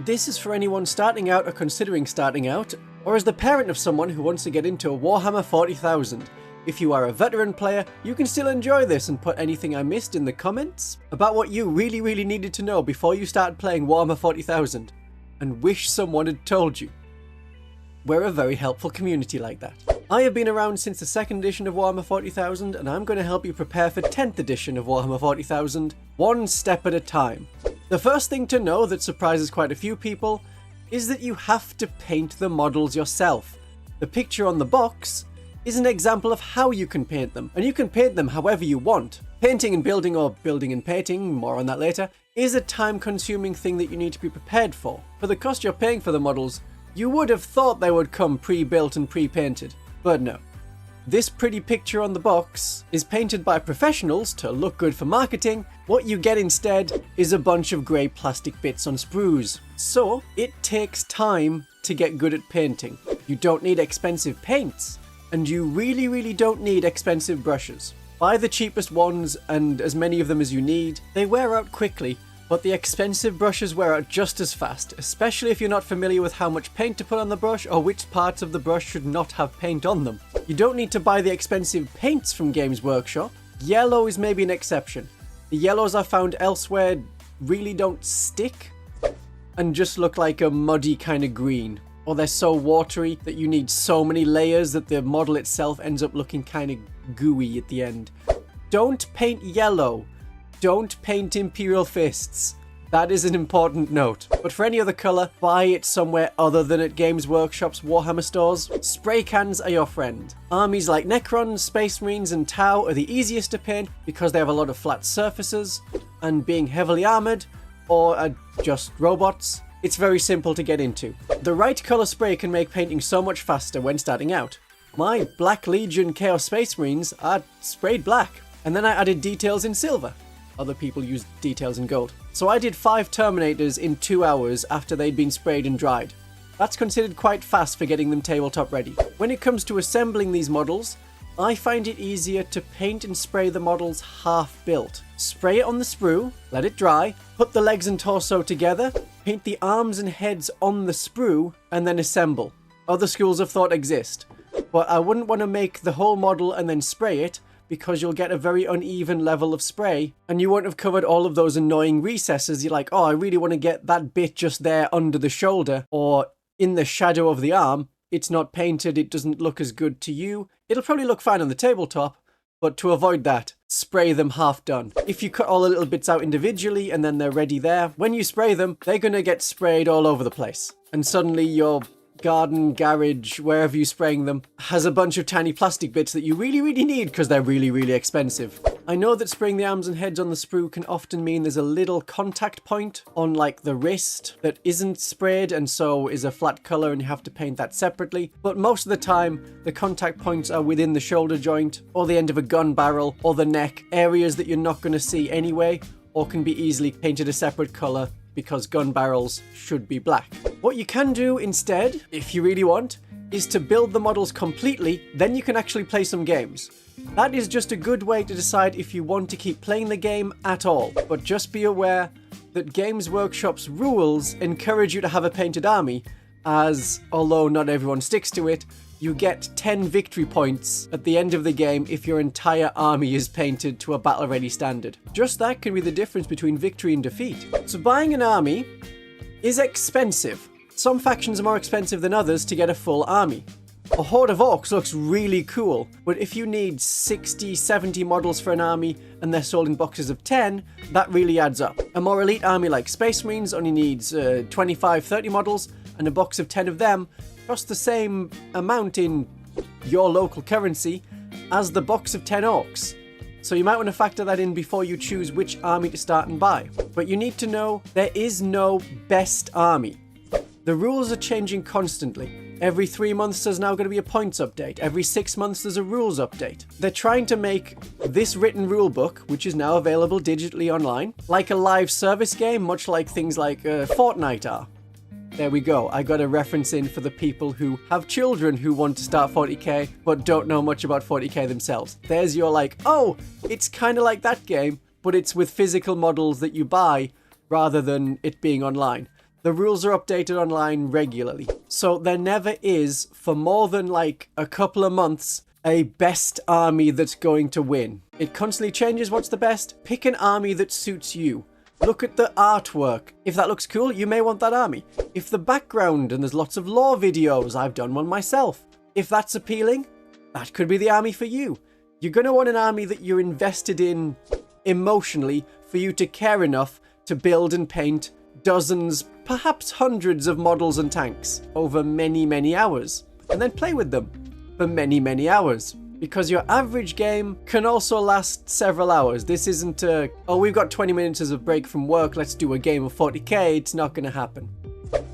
This is for anyone starting out or considering starting out, or as the parent of someone who wants to get into Warhammer 40,000. If you are a veteran player, you can still enjoy this and put anything I missed in the comments about what you really needed to know before you started playing Warhammer 40,000, and wish someone had told you. We're a very helpful community like that. I have been around since the 2nd edition of Warhammer 40,000, and I'm going to help you prepare for 10th edition of Warhammer 40,000, one step at a time. The first thing to know that surprises quite a few people is that you have to paint the models yourself. The picture on the box is an example of how you can paint them, and you can paint them however you want. Painting and building, or building and painting, more on that later, is a time-consuming thing that you need to be prepared for. For the cost you're paying for the models, you would have thought they would come pre-built and pre-painted, but no. This pretty picture on the box is painted by professionals to look good for marketing. What you get instead is a bunch of grey plastic bits on sprues. So, it takes time to get good at painting. You don't need expensive paints, and you really don't need expensive brushes. Buy the cheapest ones and as many of them as you need. They wear out quickly, but the expensive brushes wear out just as fast, especially if you're not familiar with how much paint to put on the brush or which parts of the brush should not have paint on them. You don't need to buy the expensive paints from Games Workshop. Yellow is maybe an exception. The yellows I found elsewhere really don't stick and just look like a muddy kind of green. Or they're so watery that you need so many layers that the model itself ends up looking kind of gooey at the end. Don't paint yellow. Don't paint Imperial Fists. That is an important note. But for any other colour, buy it somewhere other than at Games Workshop's Warhammer stores. Spray cans are your friend. Armies like Necrons, Space Marines and Tau are the easiest to paint because they have a lot of flat surfaces, and being heavily armoured, or are just robots, it's very simple to get into. The right colour spray can make painting so much faster when starting out. My Black Legion Chaos Space Marines are sprayed black, and then I added details in silver. Other people used details in gold. So I did 5 Terminators in 2 hours after they'd been sprayed and dried. That's considered quite fast for getting them tabletop ready. When it comes to assembling these models, I find it easier to paint and spray the models half built. Spray it on the sprue, let it dry, put the legs and torso together, paint the arms and heads on the sprue, and then assemble. Other schools of thought exist, but I wouldn't want to make the whole model and then spray it, because you'll get a very uneven level of spray, and you won't have covered all of those annoying recesses. You're like, oh, I really want to get that bit just there under the shoulder, or in the shadow of the arm. It's not painted, it doesn't look as good to you. It'll probably look fine on the tabletop, but to avoid that, spray them half done. If you cut all the little bits out individually and then they're ready there, when you spray them, they're gonna get sprayed all over the place. And suddenly your garden, garage, wherever you're spraying them, has a bunch of tiny plastic bits that you really need because they're really expensive. I know that spraying the arms and heads on the sprue can often mean there's a little contact point on like the wrist that isn't sprayed and so is a flat colour and you have to paint that separately, but most of the time the contact points are within the shoulder joint or the end of a gun barrel or the neck, areas that you're not going to see anyway or can be easily painted a separate colour because gun barrels should be black. What you can do instead, if you really want, is to build the models completely, then you can actually play some games. That is just a good way to decide if you want to keep playing the game at all, but just be aware that Games Workshop's rules encourage you to have a painted army, as, although not everyone sticks to it, you get 10 victory points at the end of the game if your entire army is painted to a battle-ready standard. Just that can be the difference between victory and defeat. So buying an army is expensive. Some factions are more expensive than others to get a full army. A horde of orcs looks really cool, but if you need 60, 70 models for an army and they're sold in boxes of 10, that really adds up. A more elite army like Space Marines only needs 25, 30 models, and a box of 10 of them costs the same amount in your local currency as the box of 10 orcs. So you might want to factor that in before you choose which army to start and buy. But you need to know there is no best army. The rules are changing constantly. Every 3 months there's now going to be a points update. Every 6 months there's a rules update. They're trying to make this written rulebook, which is now available digitally online, like a live service game, much like things like Fortnite are. There we go, I got a reference in for the people who have children who want to start 40k but don't know much about 40k themselves. There's your like, oh, it's kind of like that game, but it's with physical models that you buy rather than it being online. The rules are updated online regularly. So there never is, for more than like a couple of months, a best army that's going to win. It constantly changes what's the best. Pick an army that suits you. Look at the artwork. If that looks cool, you may want that army. If the background and there's lots of lore videos, I've done one myself. If that's appealing, that could be the army for you. You're going to want an army that you're invested in emotionally for you to care enough to build and paint dozens, perhaps hundreds of models and tanks over many, many hours. And then play with them for many, many hours. Because your average game can also last several hours. This isn't a, oh, we've got 20 minutes as a break from work, let's do a game of 40k. It's not going to happen.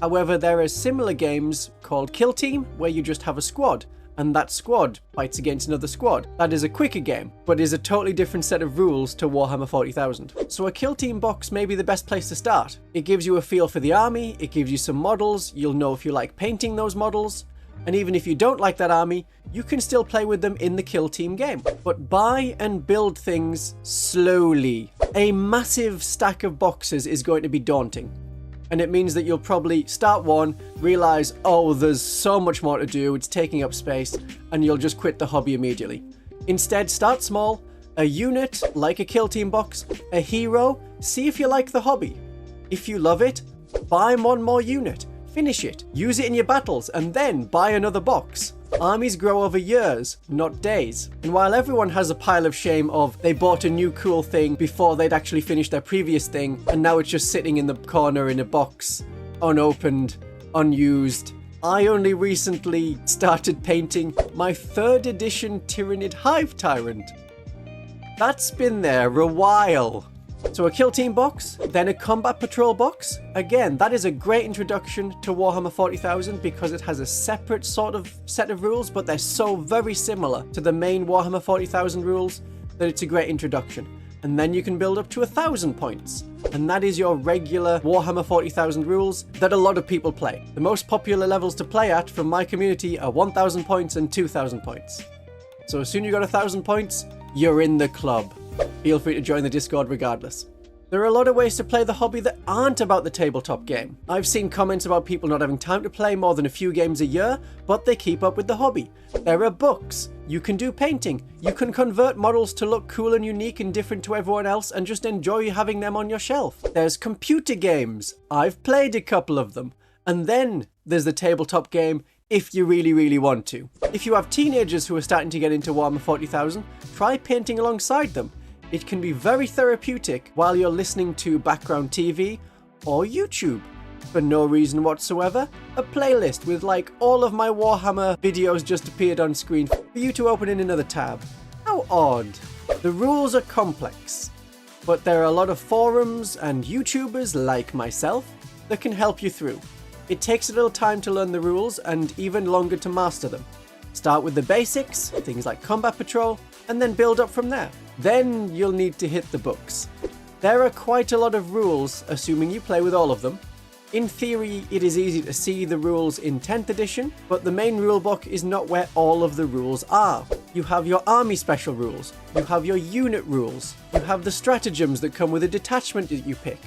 However, there are similar games called Kill Team, where you just have a squad, and that squad fights against another squad. That is a quicker game, but is a totally different set of rules to Warhammer 40,000. So a Kill Team box may be the best place to start. It gives you a feel for the army, it gives you some models, you'll know if you like painting those models, and even if you don't like that army, you can still play with them in the Kill Team game. But buy and build things slowly. A massive stack of boxes is going to be daunting. And it means that you'll probably start one, realize, oh, there's so much more to do, it's taking up space, and you'll just quit the hobby immediately. Instead, start small, a unit, like a Kill Team box, a hero, see if you like the hobby. If you love it, buy one more unit. Finish it, use it in your battles, and then buy another box. Armies grow over years, not days. And while everyone has a pile of shame of they bought a new cool thing before they'd actually finished their previous thing, and now it's just sitting in the corner in a box, unopened, unused. I only recently started painting my 3rd edition Tyrannid Hive Tyrant. That's been there a while. So a Kill Team box, then a Combat Patrol box. Again, that is a great introduction to Warhammer 40,000 because it has a separate sort of set of rules, but they're so very similar to the main Warhammer 40,000 rules that it's a great introduction. And then you can build up to 1,000 points. And that is your regular Warhammer 40,000 rules that a lot of people play. The most popular levels to play at from my community are 1,000 points and 2,000 points. So as soon as you got 1,000 points, you're in the club. Feel free to join the Discord regardless. There are a lot of ways to play the hobby that aren't about the tabletop game. I've seen comments about people not having time to play more than a few games a year, but they keep up with the hobby. There are books. You can do painting. You can convert models to look cool and unique and different to everyone else and just enjoy having them on your shelf. There's computer games. I've played a couple of them. And then there's the tabletop game if you really, really want to. If you have teenagers who are starting to get into Warhammer 40,000, try painting alongside them. It can be very therapeutic while you're listening to background TV or YouTube. For no reason whatsoever, a playlist with like all of my Warhammer videos just appeared on screen for you to open in another tab. How odd. The rules are complex, but there are a lot of forums and YouTubers like myself that can help you through. It takes a little time to learn the rules and even longer to master them. Start with the basics, things like Combat Patrol, and then build up from there. Then you'll need to hit the books. There are quite a lot of rules, assuming you play with all of them. In theory, it is easy to see the rules in 10th edition, but the main rulebook is not where all of the rules are. You have your army special rules, you have your unit rules, you have the stratagems that come with a detachment that you pick.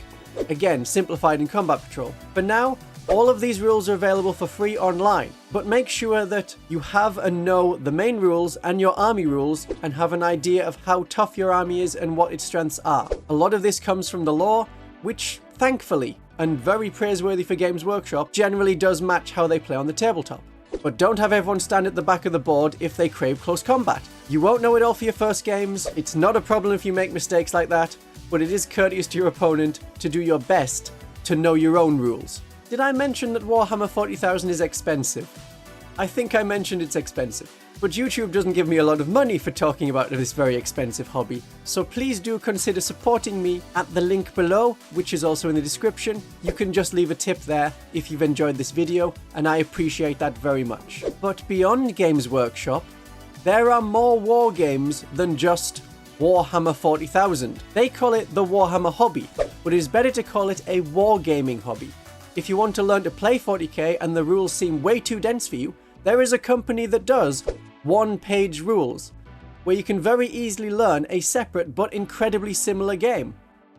Again, simplified in Combat Patrol. For now, all of these rules are available for free online, but make sure that you have and know the main rules and your army rules and have an idea of how tough your army is and what its strengths are. A lot of this comes from the lore, which thankfully, and very praiseworthy for Games Workshop, generally does match how they play on the tabletop. But don't have everyone stand at the back of the board if they crave close combat. You won't know it all for your first games, it's not a problem if you make mistakes like that, but it is courteous to your opponent to do your best to know your own rules. Did I mention that Warhammer 40,000 is expensive? I think I mentioned it's expensive. But YouTube doesn't give me a lot of money for talking about this very expensive hobby, so please do consider supporting me at the link below, which is also in the description. You can just leave a tip there if you've enjoyed this video, and I appreciate that very much. But beyond Games Workshop, there are more war games than just Warhammer 40,000. They call it the Warhammer hobby, but it is better to call it a wargaming hobby. If you want to learn to play 40k and the rules seem way too dense for you, there is a company that does one-page rules, where you can very easily learn a separate but incredibly similar game.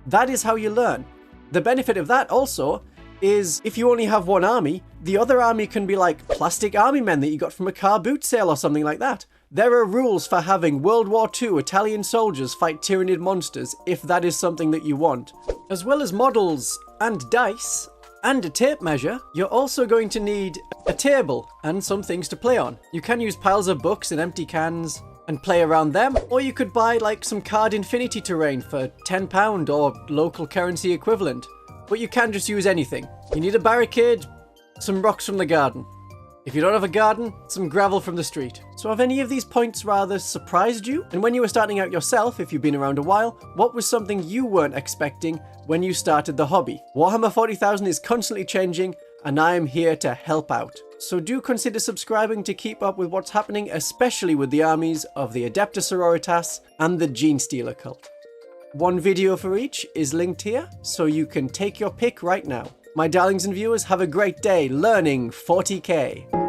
That is how you learn. The benefit of that also is if you only have one army, the other army can be like plastic army men that you got from a car boot sale or something like that. There are rules for having World War II Italian soldiers fight Tyranid monsters if that is something that you want. As well as models and dice and a tape measure, you're also going to need a table and some things to play on. You can use piles of books and empty cans and play around them, or you could buy like some card infinity terrain for £10 or local currency equivalent. But you can just use anything. You need a barricade, some rocks from the garden. If you don't have a garden, some gravel from the street. So have any of these points rather surprised you? And when you were starting out yourself, if you've been around a while, what was something you weren't expecting when you started the hobby? Warhammer 40,000 is constantly changing, and I am here to help out. So do consider subscribing to keep up with what's happening, especially with the armies of the Adepta Sororitas and the Gene Stealer cult. One video for each is linked here, so you can take your pick right now. My darlings and viewers, have a great day learning 40k.